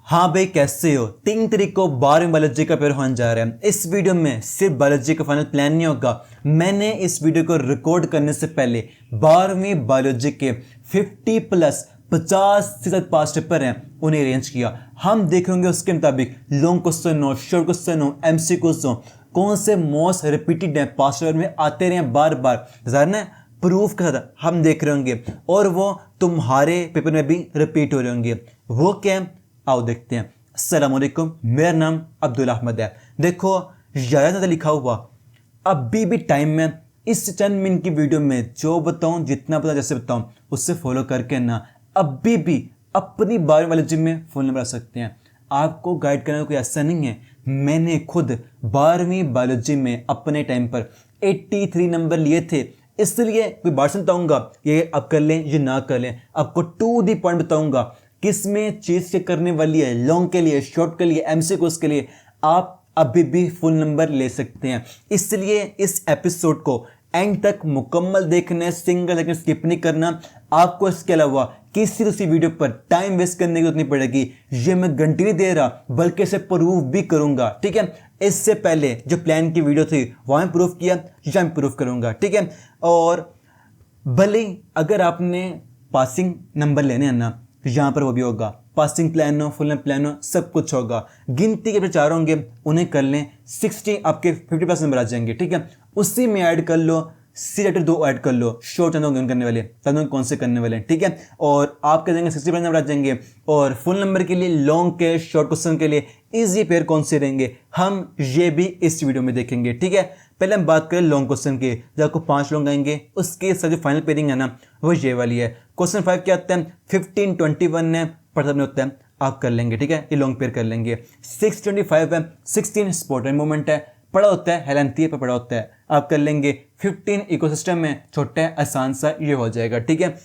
हाँ भाई, कैसे हो? 3 तारीख को 12वीं बायोलॉजी का पेपर होने जा रहा है। इस वीडियो में सिर्फ बायोलॉजी का फाइनल प्लान नहीं होगा। मैंने इस वीडियो को रिकॉर्ड करने से पहले 12वीं बायोलॉजी के 50+ 50 से ज़्यादा पास्ट पेपर हैं, उन्हें अरेंज किया। हम देखेंगे उसके मुताबिक लॉन्ग क्वेश्चन हो, शॉर्ट क्वेश्चन हो, MCQs हो, कौन से मोस्ट रिपीटेड हैं, पास्ट पेपर में आते रहे बार बार, ज़रा प्रूफ के साथ हम देख रहे होंगे और वो तुम्हारे पेपर में भी रिपीट हो रहे होंगे। वो क्या? आओ देखते हैं। अस्सलाम वालेकुम, मेरा नाम अब्दुल अहमद है। देखो ज़्यादा लिखा हुआ, अभी भी टाइम में इस चंद मिनट की वीडियो में जो बताऊं, जितना पता जैसे बताऊं, उससे फॉलो करके ना अभी भी अपनी 12वीं बायोलॉजी में फुल नंबर आ सकते हैं। आपको गाइड करने का कोई ऐसा नहीं है। मैंने खुद 12वीं बायोलॉजी में अपने टाइम पर 83 नंबर लिए थे, इसलिए कोई बात नहीं बताऊंगा ये अब कर लें ये ना कर लें। आपको टू दी पॉइंट बताऊंगा किस में चीज़ चेक करने वाली है, लॉन्ग के लिए, शॉर्ट के लिए, MCQs के लिए आप अभी भी फुल नंबर ले सकते हैं। इसलिए इस एपिसोड को एंड तक मुकम्मल देखना है, सिंगल सेकंड स्किप नहीं करना। आपको इसके अलावा किसी दूसरी वीडियो पर टाइम वेस्ट करने की जरूरत नहीं पड़ेगी। ये मैं गारंटी नहीं दे रहा, बल्कि इसे प्रूफ भी करूंगा। ठीक है, इससे पहले जो प्लान की वीडियो थी वहाँ में प्रूफ किया, यहाँ में प्रूफ करूंगा। ठीक है, और भले अगर आपने पासिंग नंबर लेने हैं ना, यहाँ पर वो भी होगा। पासिंग प्लान हो, फुल प्लान हो, सब कुछ होगा। गिनती के प्रचार होंगे, उन्हें कर लें। 60 आपके 50+ नंबर आ जाएंगे। ठीक है, उसी में ऐड कर लो, C-Letter 2 ऐड कर लो। शॉर्ट चंद करने वाले, तब कौन से करने वाले हैं। ठीक है, और आप कह देंगे 60+ नंबर आ जाएंगे। और फुल नंबर के लिए, लॉन्ग के, शॉर्ट क्वेश्चन के लिए ईजी पेयर कौन से रहेंगे, हम ये भी इस वीडियो में देखेंगे। ठीक है, पहले हम बात करें लॉन्ग क्वेश्चन की। जब आपको 5 लॉन्ग आएंगे, उसके साथ जो फाइनल पेयरिंग है ना, वो ये वाली है। क्वेश्चन 5 क्या आता है? 15, 21 है, पढ़ता नहीं होता है, आप कर लेंगे। ठीक है, ये लॉन्ग पेयर कर लेंगे। 6, 25 है, 16 स्पोर्ट एंड मूवमेंट है, पढ़ा होता है, हेलेंथी पर पढ़ा होता है, आप कर लेंगे। 15 इकोसिस्टम में, छोटा है, आसान सा, ये हो जाएगा। ठीक है,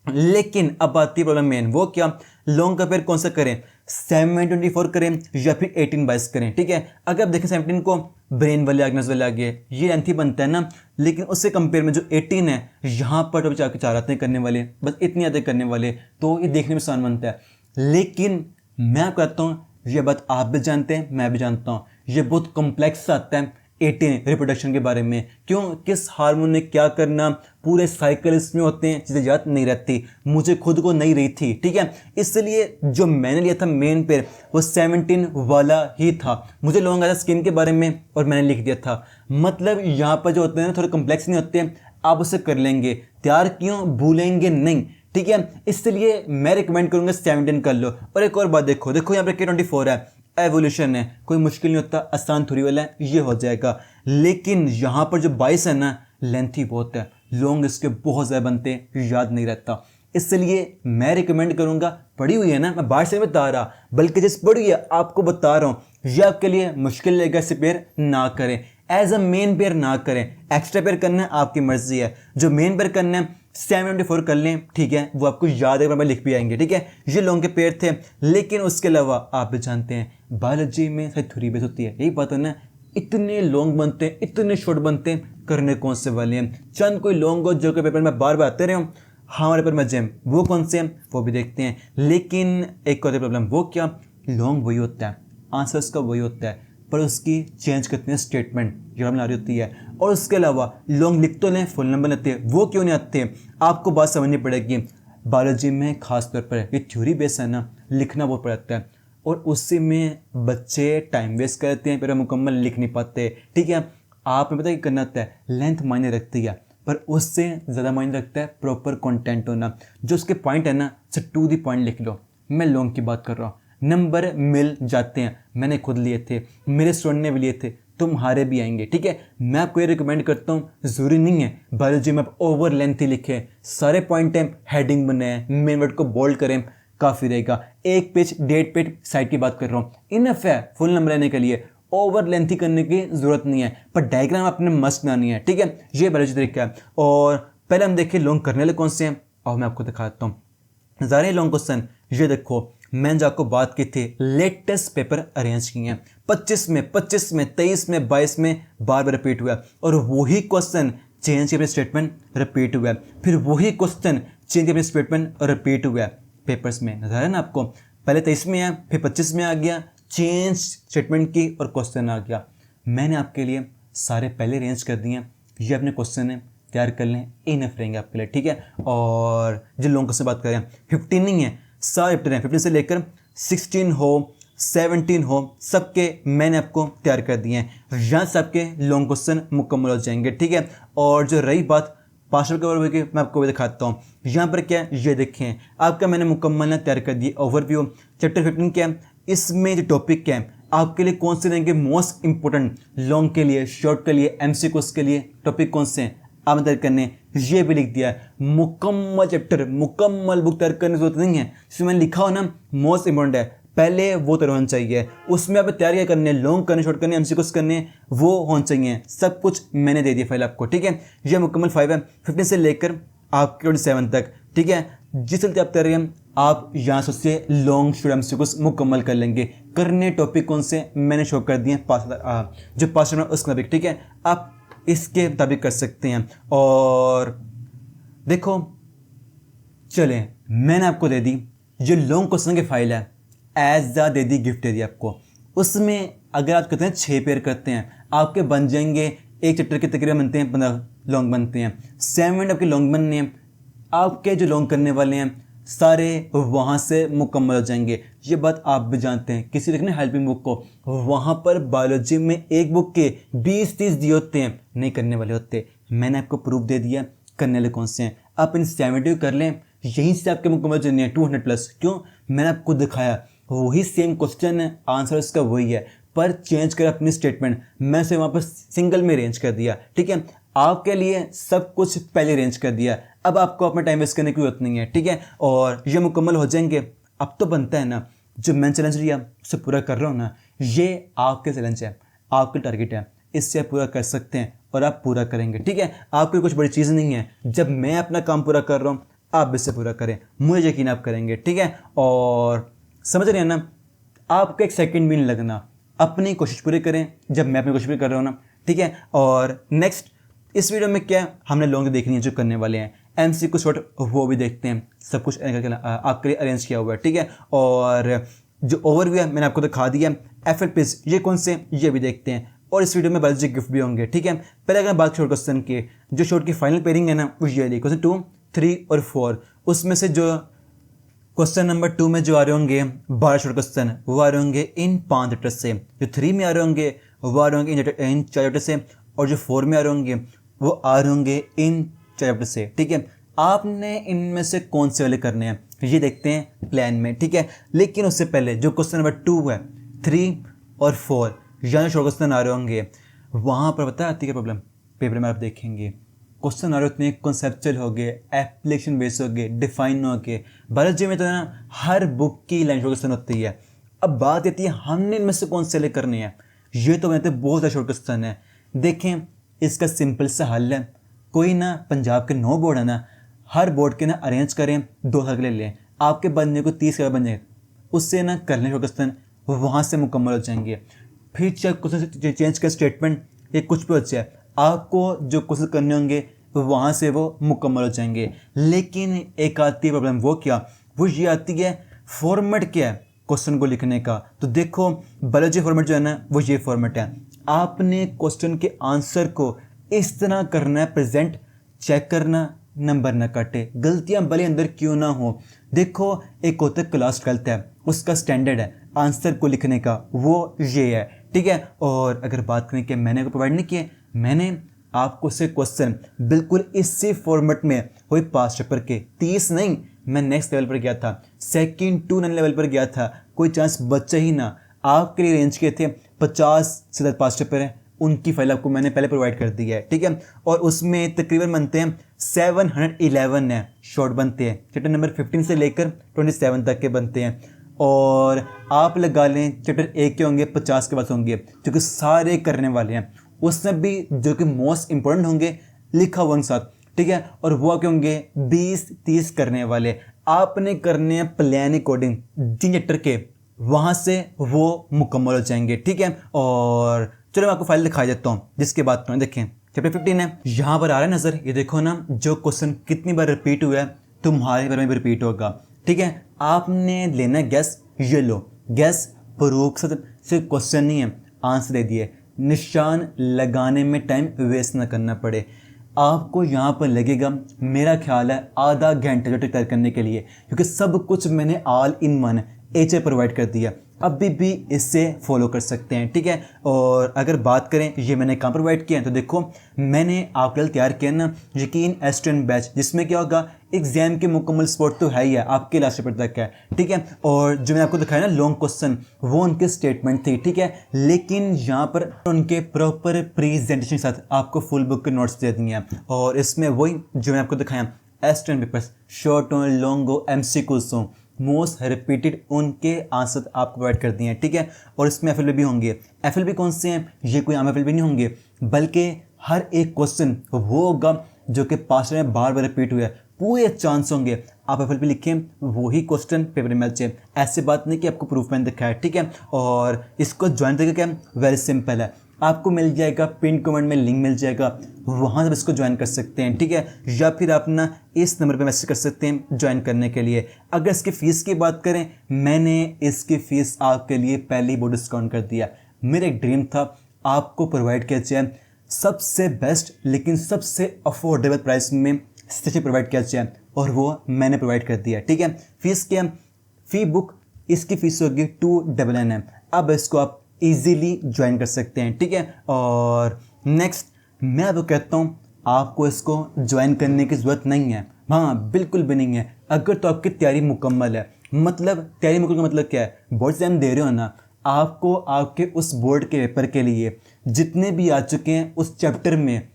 लेकिन अब आती है प्रॉब्लम मेन। वो क्या? लॉन्ग का पेयर कौन सा करें? 7/24 करें या फिर 18/22 करें। ठीक है, अगर आप देखें 17 को ब्रेन वाले आगे, वाले आगे, ये लेंथी बनता है ना, लेकिन उससे कंपेयर में जो 18 है, यहाँ पर तो चार चार आते करने वाले, बस इतनी आते करने वाले, तो ये देखने में आसान बनता है। लेकिन मैं आपको कहता हूँ, ये बात आप भी जानते हैं, मैं भी जानता हूँ, ये बहुत कॉम्प्लेक्स आता है 18 रिप्रोडक्शन के बारे में। क्यों? किस हार्मोन ने क्या करना, पूरे साइकिल इसमें होते हैं, चीज़ें याद नहीं रहती, मुझे खुद को नहीं रही थी। ठीक है, इसलिए जो मैंने लिया था मेन पेयर, वो 17 वाला ही था। मुझे लॉन्ग आया स्किन के बारे में और मैंने लिख दिया था। मतलब यहाँ पर जो होते हैं थोड़े कम्प्लेक्स नहीं होते, आप उसे कर लेंगे। तैयार क्यों? भूलेंगे नहीं। ठीक है, इसलिए मैं रिकमेंड करूँगा 17 कर लो। और एक और बात देखो, यहाँ पर K24 है, एवोल्यूशन है, कोई मुश्किल नहीं होता, आसान थोड़ी वाला है, ये हो जाएगा। लेकिन यहाँ पर जो 22 है ना, लेंथी बहुत है, लॉन्ग इसके बहुत ज़्यादा बनते हैं, याद नहीं रहता। इसलिए मैं रिकमेंड करूँगा, पढ़ी हुई है ना, मैं बाहर से बता रहा, बल्कि जिस पढ़ी है आपको बता रहा हूँ, ये आपके लिए मुश्किल लगेगा, इसे पेयर ना करें, एज अ मेन पेयर ना करें। एक्स्ट्रा पेयर करना है आपकी मर्जी है, जो मेन पेयर करना है 7/24 कर लें। ठीक है, वो आपको याद है, मैं लिख भी आएंगे। ठीक है, ये लॉन्ग के पेयर थे। लेकिन उसके अलावा आप भी जानते हैं बायोलॉजी में सारी थ्योरी बेस होती है, यही बात है ना, इतने लॉन्ग बनते हैं, इतने शॉर्ट बनते हैं, करने कौन से वाले हैं। चंद कोई लॉन्ग हो जो कि पेपर में बार बार आते रहे हूँ, हमारे पेपर में जेम, वो कौन से हैं वो भी देखते हैं। लेकिन एक और प्रॉब्लम, वो क्या? लॉन्ग वही होता है, आंसर्स का वही होता है, पर उसकी चेंज करते हैं स्टेटमेंट, जो हमें आ रही होती है। और उसके अलावा लॉन्ग लिख तो लें, फुल नंबर लेते हैं, वो क्यों नहीं आते? आपको बात समझनी पड़ेगी। बायोलॉजी में खास तौर पर ये थ्योरी बेस है ना, लिखना बहुत पड़ता है, और उसी में बच्चे टाइम वेस्ट करते हैं, फिर मुकम्मल लिख नहीं पाते। ठीक है, आपने पता क्या करना होता है? लेंथ मायने रखती है, पर उससे ज़्यादा मायने रखता है प्रॉपर कंटेंट होना। जो उसके पॉइंट है ना, से टू दी पॉइंट लिख लो। मैं लॉन्ग की बात कर रहा हूँ, नंबर मिल जाते हैं, मैंने खुद लिए थे, मेरे स्टूडेंट ने भी लिए थे, तुम्हारे भी आएंगे। ठीक है, मैं आपको ये रिकमेंड करता हूँ, ज़रूरी नहीं है बायोलॉजी में आप ओवर लेंथ ही लिखें, सारे पॉइंट हैं, हेडिंग बनाए, मेन वर्ड को बोल्ड करें, काफ़ी रहेगा। 1 पेज 1.5 पेज साइड की बात कर रहा हूँ, इनफ है फुल नंबर लेने के लिए, ओवर लेंथी करने की ज़रूरत नहीं है। पर डायग्राम अपने मस्त बनानी है। ठीक है, ये बायोलॉजी तरीका है। और पहले हम देखें लॉन्ग करने वाले कौन से हैं, और मैं आपको दिखाता हूँ ज़्यादा लॉन्ग क्वेश्चन। ये देखो, मैंने जो आपको बात की थी, लेटेस्ट पेपर अरेंज किए हैं 25 में, 23 में, 22 में बार बार रिपीट हुआ है, और वही क्वेश्चन चेंज के स्टेटमेंट रिपीट हुआ है, फिर वही क्वेश्चन चेंज के स्टेटमेंट रिपीट हुआ है पेपर्स में। नजर है ना आपको? पहले 23 में आया, फिर 25 में आ गया, चेंज स्टेटमेंट की और क्वेश्चन आ गया। मैंने आपके लिए सारे पहले अरेंज कर दिए हैं, ये अपने क्वेश्चन है, तैयार कर लें, इनफ रहेंगे आपके लिए, ठीक है। और जिन लोगों से बात करें 15 नहीं है, सारे चैप्टर हैं, 15 से लेकर 16 हो 17 हो, सबके मैंने आपको तैयार कर दिए हैं। यहाँ से आपके लॉन्ग क्वेश्चन मुकम्मल हो जाएंगे, ठीक है। और जो रही बात पार्शल कवर की, मैं आपको भी दिखाता हूँ। यहाँ पर क्या है, ये देखें, आपका मैंने मुकम्मल ना तैयार कर दिया ओवरव्यू। चैप्टर 15 क्या है, इसमें जो टॉपिक क्या है, आपके लिए कौन से रहेंगे मोस्ट इंपॉर्टेंट, लॉन्ग के लिए, शॉर्ट के लिए, एमसीक्यूज के लिए टॉपिक कौन से हैं आप तैयार करने, ये भी लिख दिया है। मुकम्मल चैप्टर, मुकम्मल बुक तैयार करने की जरूरत नहीं है। जिसमें मैंने लिखा हो ना मोस्ट इंपॉर्टेंट है, पहले वो तैयार होना चाहिए। उसमें आप तैयार क्या करने, लॉन्ग करने, शॉर्ट करने, एमसीक्यूज करने, वो होना चाहिए। सब कुछ मैंने दे दिया फाइल आपको, ठीक है। ये मुकम्मल 5 है, 15 से लेकर आपके 27 तक, ठीक है। जिस चलते आप तैयार हैं, आप यहाँ से लॉन्ग शॉर्ट एमसीक्यूज मुकम्मल कर लेंगे। करने टॉपिक कौन से मैंने शो कर दिए, जो पास उसका टॉपिक, ठीक है। आप इसके मुताबिक कर सकते हैं। और देखो चले, मैंने आपको दे दी जो लॉन्ग क्वेश्चन की फाइल है, एज दे दी, गिफ्ट दे दी आपको। उसमें अगर आप कहते हैं 6 पेयर करते हैं, आपके बन जाएंगे, एक चैप्टर के तकरीबन बनते हैं 15 लॉन्ग बनते हैं, 7 आपके लॉन्ग बनने हैं। आपके जो लॉन्ग करने वाले हैं सारे वहाँ से मुकम्मल हो जाएंगे। ये बात आप भी जानते हैं, किसी देखने हेल्पिंग बुक को, वहाँ पर बायोलॉजी में एक बुक के 20-30 दिए होते हैं, नहीं करने वाले होते। मैंने आपको प्रूफ दे दिया करने वाले कौन से हैं। आप इन 70 कर लें, यहीं से आपके मुकम्मल जर्नी है 200+। क्यों, मैंने आपको दिखाया वही सेम क्वेश्चन है, आंसर इसका वही है, पर चेंज कर अपनी स्टेटमेंट, मैं से वहाँ पर सिंगल में अरेंज कर दिया, ठीक है। आपके लिए सब कुछ पहले अरेंज कर दिया, अब आपको अपना टाइम वेस्ट करने की जरूरत नहीं है, ठीक है। और ये मुकम्मल हो जाएंगे। अब तो बनता है ना, जो मैं चैलेंज लिया उसे पूरा कर रहा हूँ ना, ये आपके चैलेंज है, आपके टारगेट है, इससे आप पूरा कर सकते हैं और आप पूरा करेंगे, ठीक है। आपकी कुछ बड़ी चीज़ नहीं है, जब मैं अपना काम पूरा कर रहा हूँ आप इससे पूरा करें, मुझे यकीन आप करेंगे, ठीक है। और समझ रहे हैं ना, आपको एक सेकंड भी नहीं लगना, अपनी कोशिश पूरी करें जब मैं अपनी कोशिश पूरी कर रहा हूँ ना, ठीक है। और नेक्स्ट इस वीडियो में क्या हमने लॉन्ग देखनी है जो करने वाले हैं, एमसीक्यू शॉर्ट वो भी देखते हैं, सब कुछ आपके लिए अरेंज किया हुआ है, ठीक है। और जो ओवरव्यू है मैंने आपको दिखा दिया, एफएलपीज ये कौन से, ये भी देखते हैं। और इस वीडियो में बायोलॉजी गिफ्ट भी होंगे, ठीक है। पहले अगर बात शॉर्ट क्वेश्चन की, जो शॉर्ट की फाइनल पेयरिंग है ना, वो ये देखो, क्वेश्चन 2, 3 और 4, उसमें से जो क्वेश्चन नंबर 2 में जो आ रहे होंगे 12 शॉर्ट क्वेश्चन, वो आ रहे होंगे इन 5 चैप्टर से। जो 3 में आ रहे होंगे वो आ रहे होंगे इन 4 चैप्टर से, और जो 4 में आ रहे होंगे वो आ रहे होंगे इन 4 चैप्टर से, ठीक है। आपने इनमें से कौन से वाले करने हैं ये देखते हैं प्लान में, ठीक है। लेकिन उससे पहले जो क्वेश्चन नंबर 2 है, 3 और 4 यहाँ शॉर्ट क्वेश्चन आ रहे होंगे, वहाँ पर पता आती है प्रॉब्लम, पेपर में आप देखेंगे क्वेश्चन आ रहे उतने कॉन्सेप्चुअल हो गए, एप्लीकेशन बेस्ड हो गए, डिफाइन हो गए। बायोलॉजी में तो ना हर बुक की लाइन क्वेश्चन होती है। अब बात आती है हमने इनमें से कौन से ले करने हैं, ये तो कहते हैं बहुत सारे शॉर्ट क्वेश्चन है। देखें इसका सिंपल सा हल है, कोई ना पंजाब के 9 बोर्ड है ना, हर बोर्ड के ना अरेंज करें 2 साल के लिए लें, आपके बनने को 30 का बन जाएगा, उससे ना कर लें शॉर्ट क्वेश्चन, वहाँ से मुकम्मल हो जाएंगे। फिर चाहे क्वेश्चन चेंज कर स्टेटमेंट ये कुछ भी हो जाए, आपको जो क्वेश्चन करने होंगे वहाँ से वो मुकम्मल हो जाएंगे। लेकिन एक आती है प्रॉब्लम, वो क्या, वो ये आती है फॉर्मेट क्या है क्वेश्चन को लिखने का। तो देखो बायोलॉजी फॉर्मेट जो है ना वो ये फॉर्मेट है, आपने क्वेश्चन के आंसर को इस तरह करना है, प्रेजेंट चेक करना, नंबर ना काटे, गलतियां भले अंदर क्यों ना हो। देखो एक होता है क्लास 12th है, उसका स्टैंडर्ड है आंसर को लिखने का, वो ये है, ठीक है। और अगर बात करें कि मैंने को प्रोवाइड नहीं किए, मैंने आपको से क्वेश्चन बिल्कुल इसी फॉर्मेट में हुई पास पेपर के 30 नहीं, मैं नेक्स्ट लेवल पर गया था, सेकंड टू 9 लेवल पर गया था, कोई चांस बचा ही ना। आपके लिए रेंज किए थे 50 से ज़्यादा पास पेपर हैं, उनकी फाइल आपको मैंने पहले प्रोवाइड कर दी है, ठीक है। और उसमें तकरीबन बनते हैं 711 है शॉर्ट बनते हैं, चैप्टर नंबर 15 से लेकर 27 तक के बनते हैं। और आप लगा लें चैप्टर 1 के होंगे 50 के पास होंगे, क्योंकि सारे करने वाले हैं, उसमें भी जो कि मोस्ट इंपॉर्टेंट होंगे लिखा हुआ साथ, ठीक है। और वो क्या होंगे 20-30 करने वाले, आपने करने हैं प्लान अकॉर्डिंग जिन चैप्टर के, वहाँ से वो मुकम्मल हो जाएंगे, ठीक है। और चलो मैं आपको फाइल दिखा देता हूँ जिसके बात करें। देखें चैप्टर 15 है, यहाँ पर आ रहा है नजर, ये देखो ना, जो क्वेश्चन कितनी बार रिपीट हुआ है तुम्हारे बारे में भी रिपीट होगा, ठीक है। आपने लेना है गैस ये लो गैस प्रूफ सिर्फ क्वेश्चन नहीं है, आंसर दे दिए। निशान लगाने में टाइम वेस्ट ना करना पड़े। आपको यहाँ पर लगेगा मेरा ख्याल है आधा घंटा जो तैयार करने के लिए, क्योंकि सब कुछ मैंने all in one H provide कर दिया। अभी भी इससे फॉलो कर सकते हैं, ठीक है। और अगर बात करें ये मैंने कहाँ प्रोवाइड किया है, तो देखो मैंने आपके लिए तैयार किया ना यकीन एस्टूडेंट बैच, जिसमें क्या होगा एग्जाम के मुकम्मल सपोर्ट तो है ही है, आपके लास्ट पेपर तक है, ठीक है। और जो मैंने आपको दिखाया ना लॉन्ग क्वेश्चन, वो उनके स्टेटमेंट थी, ठीक है। लेकिन यहाँ पर उनके प्रॉपर प्रेजेंटेशन के साथ आपको फुल बुक के नोट्स दे दिए हैं। और इसमें वही जो मैंने आपको दिखाया एस्टूडेंट पेपर्स, शॉर्ट हो लॉन्ग हो MCQs हो, मोस्ट रिपीटेड उनके आंसर आपको प्रोवाइड कर दिए हैं, ठीक है। और इसमें FLB भी होंगे। FLB कौन से हैं, ये कोई आम FLB नहीं होंगे, बल्कि हर एक क्वेश्चन वो होगा जो कि पास्ट में बार बार रिपीट हुआ है। पूरे चांस होंगे आप FLB लिखें वही क्वेश्चन पेपर में चाहिए। ऐसी बात नहीं कि आपको प्रूफ मैंने दिखाया, ठीक है। और इसको ज्वाइन करके क्या वेरी सिंपल है, आपको मिल जाएगा पिन कमेंट में लिंक मिल जाएगा, वहाँ से इसको ज्वाइन कर सकते हैं, ठीक है। या फिर आप ना इस नंबर पे मैसेज कर सकते हैं ज्वाइन करने के लिए। अगर इसकी फ़ीस की बात करें, मैंने इसकी फ़ीस आपके लिए पहले ही बहुत डिस्काउंट कर दिया। मेरा एक ड्रीम था आपको प्रोवाइड किया जाए सबसे बेस्ट लेकिन सबसे अफोर्डेबल प्राइस में स्टेशन प्रोवाइड किया जाए, और वो मैंने प्रोवाइड कर दिया, ठीक है। फ़ीस क्या, फ़ी बुक इसकी फ़ीस होगी 299। अब इसको आप इजीली ज्वाइन कर सकते हैं, ठीक है। और नेक्स्ट मैं आपको कहता हूँ आपको इसको ज्वाइन करने की ज़रूरत नहीं है, हाँ बिल्कुल भी नहीं है। अगर तो आपकी तैयारी मुकम्मल है, मतलब तैयारी मुकम्मल का मतलब क्या है, बोर्ड एग्जाम दे रहे हो ना, आपको आपके उस बोर्ड के पेपर के लिए जितने भी आ चुके हैं उस चैप्टर में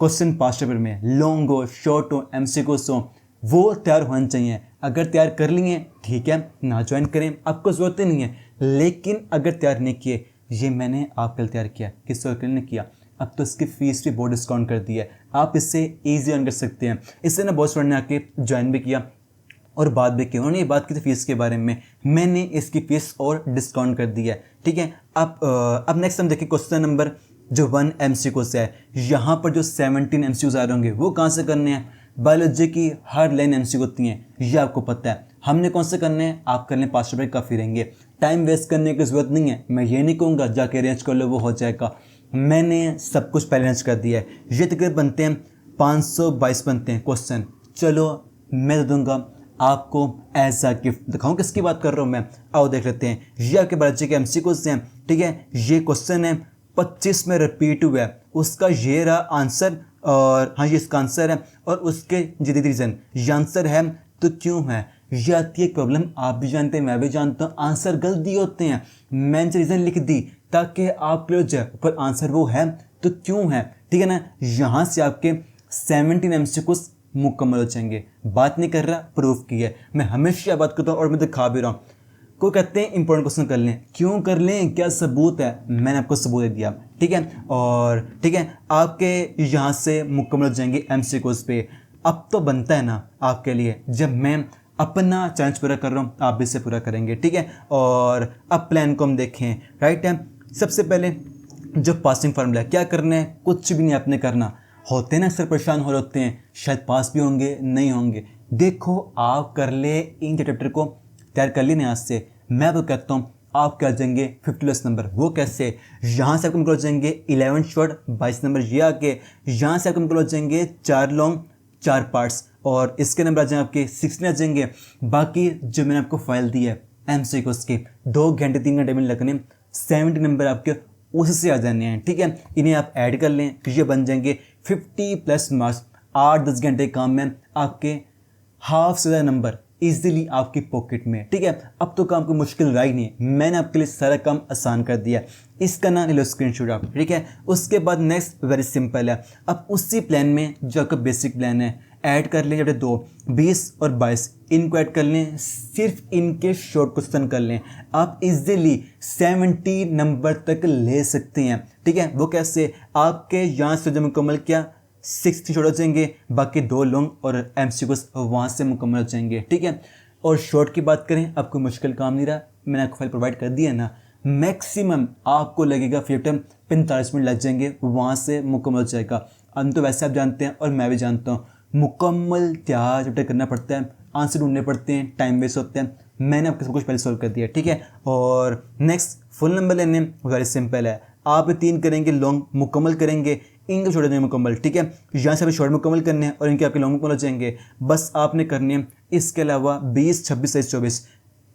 क्वेश्चन पास्ट पेपर में, लॉन्ग हो शॉर्ट हो MCQs हो, वो तैयार होना चाहिए। अगर तैयार कर लिए ठीक है, ना ज्वाइन करें, आपको ज़रूरत ही नहीं है। लेकिन अगर तैयार नहीं किए, ये मैंने आपके लिए तैयार किया, किसी और के लिए नहीं किया। अब तो इसकी फ़ीस भी बहुत डिस्काउंट कर दी है, आप इससे ईजी अर्न कर सकते हैं। इससे ना बहुत स्टूडेंट ने आके ज्वाइन भी किया और बात भी की, उन्होंने ये बात की थी फीस के बारे में, मैंने इसकी फ़ीस और डिस्काउंट कर दी है, ठीक है। अब नेक्स्ट हम देखिए क्वेश्चन नंबर जो 1 MCQs है। यहाँ पर जो 17 MCQs आ रहे होंगे वो कहाँ से करने हैं, बायोलॉजी की हर लाइन MCQ होती हैं, ये आपको पता है। हमने कौन से करने हैं, आप करने पास्ट पेपर काफ़ी रहेंगे, टाइम वेस्ट करने की ज़रूरत नहीं है। मैं ये नहीं कहूँगा जाके अरेंज कर लो वो हो जाएगा, मैंने सब कुछ पहले अरेंज कर दिया है। ये तकरीबन बनते हैं 522 बनते हैं क्वेश्चन। चलो मैं दे दूँगा आपको एज अ गिफ्ट, दिखाऊँ किसकी बात कर रहा हूँ मैं, आओ देख लेते हैं। ये आपके बायोलॉजी के MCQs हैं, ठीक है। ये क्वेश्चन है 25 में रिपीट हुआ है, उसका ये रहा आंसर, और हाँ ये इसका आंसर है और उसके जदीद रीज़न। ये आंसर है तो क्यों है, ये आती है प्रॉब्लम, आप भी जानते हैं मैं भी जानता हूँ, आंसर गलती होते हैं, मैंने रीज़न लिख दी ताकि आप क्लियर हो जाए, पर आंसर वो है तो क्यों है, ठीक है ना। यहाँ से आपके 17 MCQs मुकम्मल हो जाएंगे। बात नहीं कर रहा, प्रूफ की है, मैं हमेशा बात करता हूँ और मैं दिखा भी रहा हूँ। कोई कहते हैं इंपॉर्टेंट क्वेश्चन कर लें, क्यों कर लें, क्या सबूत है, मैंने आपको सबूत दे दिया, ठीक है। और ठीक है, आपके यहाँ से मुकम्मल हो जाएंगे MCQs पे। अब तो बनता है ना आपके लिए, जब मैं अपना चैलेंज पूरा कर रहा हूँ आप भी इसे पूरा करेंगे, ठीक है। और अब प्लान को हम देखें, राइट है। सबसे पहले जो पासिंग फार्मूला है, क्या करना है, कुछ भी नहीं आपने करना। होते ना अक्सर परेशान हो रहे होते हैं, शायद पास भी होंगे नहीं होंगे, देखो आप कर ले इन चैप्टर को तैयार कर ली आज से। मैं तो कहता हूँ आप क्या जाएंगे 50+ नंबर, वो कैसे, यहाँ से आपको निकल जाएंगे 11 शॉर्ट 22 नंबर, ये आके यहाँ से आपको निकल जाएंगे 4 लॉन्ग 4 पार्ट्स, और इसके नंबर आ जाएंगे आपके 16 आ जाएंगे। बाकी जो मैंने आपको फाइल दी है MCQs की 2 घंटे 3 घंटे में लगने 70 नंबर आपके उससे आ जाने हैं, ठीक है। इन्हें आप ऐड कर लें तो ये बन जाएंगे 50+ मार्क्स। 8-10 घंटे काम में आपके हाफ से ज़्यादा नंबर इजीली आपकी पॉकेट में, ठीक है। अब तो काम कोई मुश्किल रहा ही नहीं, मैंने आपके लिए सारा काम आसान कर दिया। इसका ना ले लो स्क्रीनशॉट आप, ठीक है। उसके बाद नेक्स्ट वेरी सिंपल है, अब उसी प्लान में जो आपका बेसिक प्लान है ऐड कर लें, जब 2 20 और 22 इनको ऐड कर लें, सिर्फ इनके शॉर्ट क्वेश्चन कर लें, आप इजीली 70 नंबर तक ले सकते हैं, ठीक है। वो कैसे, आपके यहाँ से जब मुकम्मल किया 60 शॉर्ट हो जाएंगे, बाकी 2 लॉन्ग और MCQs वहाँ से मुकम्मल हो जाएंगे, ठीक है। और शॉर्ट की बात करें, आपको मुश्किल काम नहीं रहा, मैंने आपको फाइल प्रोवाइड कर दी है ना, मैक्सिमम आपको लगेगा 45 मिनट लग जाएंगे, वहाँ से मुकम्मल हो जाएगा। हम तो वैसे आप जानते हैं और मैं भी जानता हूँ मुकम्मल तैयार चैप्टर करना पड़ता है, आंसर ढूंढने पड़ते हैं, टाइम वेस्ट होता है। मैंने आपको सब कुछ पहले सॉल्व कर दिया, ठीक है। और नेक्स्ट फुल नंबर लेने वेरी सिंपल है, आप 3 करेंगे लॉन्ग मुकम्मल करेंगे, इनके छोटे देंगे मुकम्मल, ठीक है। यहाँ से अभी शॉर्ट मुकम्मल करने हैं और इनके आपके लॉन्ग मुकम्मल हो जाएंगे। बस आपने करने हैं, इसके अलावा 20, 26, 23, 24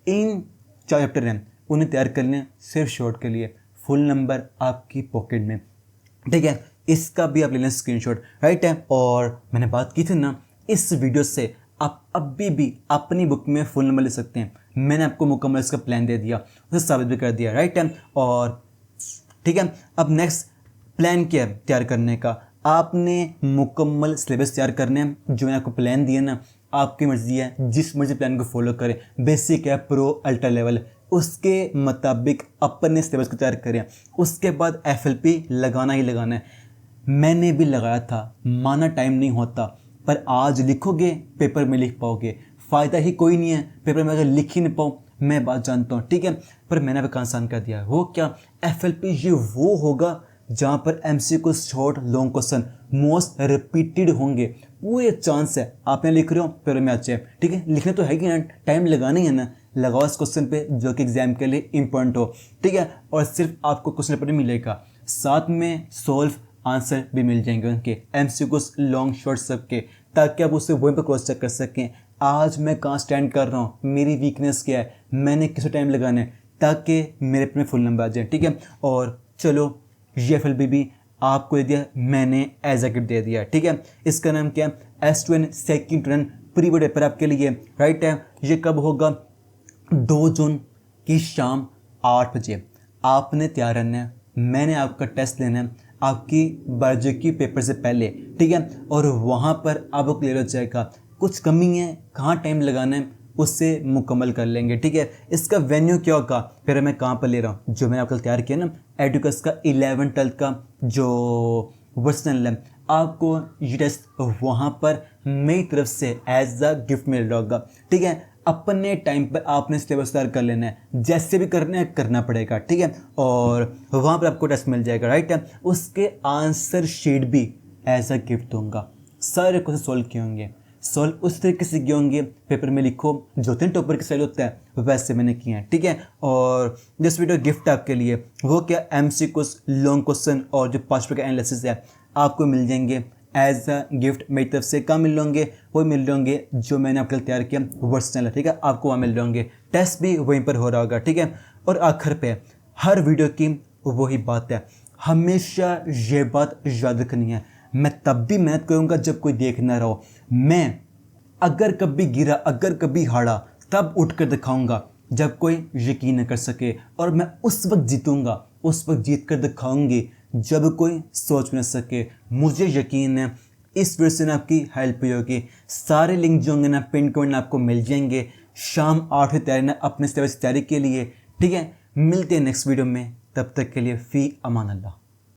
इन 4 चैप्टर हैं, उन्हें तैयार कर लें सिर्फ शॉर्ट के लिए। फुल नंबर आपकी पॉकेट में, ठीक है। इसका भी आप ले लें स्क्रीनशॉट, राइट है। और मैंने बात की थी ना, इस वीडियो से आप अभी भी अपनी बुक में फुल नंबर ले सकते हैं। मैंने आपको मुकम्मल इसका प्लान दे दिया, उसे साबित भी कर दिया, राइट है। और ठीक है, अब नेक्स्ट प्लान क्या है तैयार करने का, आपने मुकम्मल सिलेबस तैयार करने हैं। जो मैंने आपको प्लान दिया ना, आपकी मर्जी है, जिस मर्जी प्लान को फॉलो करें, बेसिक है, प्रो, अल्ट्रा लेवल, उसके मुताबिक अपने सिलेबस को तैयार करें। उसके बाद FLP लगाना ही लगाना है। मैंने भी लगाया था, माना टाइम नहीं होता, पर आज लिखोगे पेपर में लिख पाओगे, फ़ायदा ही कोई नहीं है पेपर में अगर लिख ही नहीं पाओ, मैं बात जानता हूँ, ठीक है। पर मैंने भी आसान कर दिया, वो क्या, FLP ये वो होगा जहाँ पर MCQ short long question most repeated होंगे। पूरे चांस है आप यहाँ लिख रहे हो पेपर में अच्छे, ठीक है। लिखने तो है कि ना, टाइम लगाना ही है ना, लगाओ इस क्वेश्चन पे जो कि एग्जाम के लिए इंपॉर्टेंट हो, ठीक है। और सिर्फ आपको क्वेश्चन पेपर मिलेगा, साथ में सॉल्व आंसर भी मिल जाएंगे उनके, MCQ लॉन्ग शॉर्ट सबके, ताकि आप उससे वहीं पर क्रॉस चेक कर सकें, आज मैं कहाँ स्टैंड कर रहा हूँ, मेरी वीकनेस क्या है, मैंने किस टाइम लगाना है, ताकि मेरे पे फुल नंबर आ जाए, ठीक है। और चलो ये FLP भी आपको दे दिया, मैंने एज अ गिफ्ट दे दिया, ठीक है। इसका नाम क्या है, S2N second run pre board paper आपके लिए, राइट है। ये कब होगा, 2 जून की शाम 8 बजे आपने तैयार रहना है। मैंने आपका टेस्ट लेना है आपकी बायोलॉजी की पेपर से पहले, ठीक है। और वहाँ पर आपको क्लियर हो जाएगा कुछ कमी है, कहाँ टाइम लगाना है, उससे मुकम्मल कर लेंगे, ठीक है। इसका वेन्यू क्या होगा, फिर मैं कहाँ पर ले रहा हूँ, जो मैंने आपको तैयार किया ना, एडुकस का 11 12 का जो वर्जनल है, आपको ये टेस्ट वहाँ पर मेरी तरफ से एज अ गिफ्ट मिल रहा होगा, ठीक है। अपने टाइम पर आपने सिलेबस तैयार कर लेना है, जैसे भी करना है करना पड़ेगा, ठीक है। और वहाँ पर आपको टेस्ट मिल जाएगा, राइट है। उसके आंसर शीट भी एज अ गिफ्ट दूंगा, सारे क्वेश्चन सॉल्व किए होंगे, सॉल्व उस तरीके से किए होंगे, पेपर में लिखो जो 3 टॉपर के स्टाइल होता है वैसे मैंने किए हैं, ठीक है। और जिस वीडियो गिफ्ट आपके लिए वो क्या, MCQ लॉन्ग क्वेश्चन और जो 5 पेपर का एनालिसिस है आपको मिल जाएंगे एज अ गिफ्ट मेरी तरफ से। कहाँ मिल रहे होंगे, वो मिल रहे होंगे जो मैंने आपके लिए तैयार किया वर्ड्स चैनल, ठीक है, आपको वहाँ मिल रहे होंगे, टेस्ट भी वहीं पर हो रहा होगा, ठीक है। और आखिर पे हर वीडियो की वही बात है, हमेशा ये बात याद रखनी है, मैं तब भी मेहनत करूँगा जब कोई देख ना रहो। मैं अगर कभी गिरा, अगर कभी हारा, तब उठ कर दिखाऊँगा जब कोई यकीन न कर सके, और मैं उस वक्त जीतूँगा, उस वक्त जीत कर दिखाऊँगी जब कोई सोच भी न सके। मुझे यकीन है इस वीडियो से ना आपकी हेल्प हुई होगी। सारे लिंक जो होंगे ना पिन कमेंट में आपको मिल जाएंगे। शाम 8 बजे तैयारी ना अपने सिलेबस की तैयारी के लिए, ठीक है। मिलते हैं नेक्स्ट वीडियो में, तब तक के लिए फ़ी अमान अल्लाह।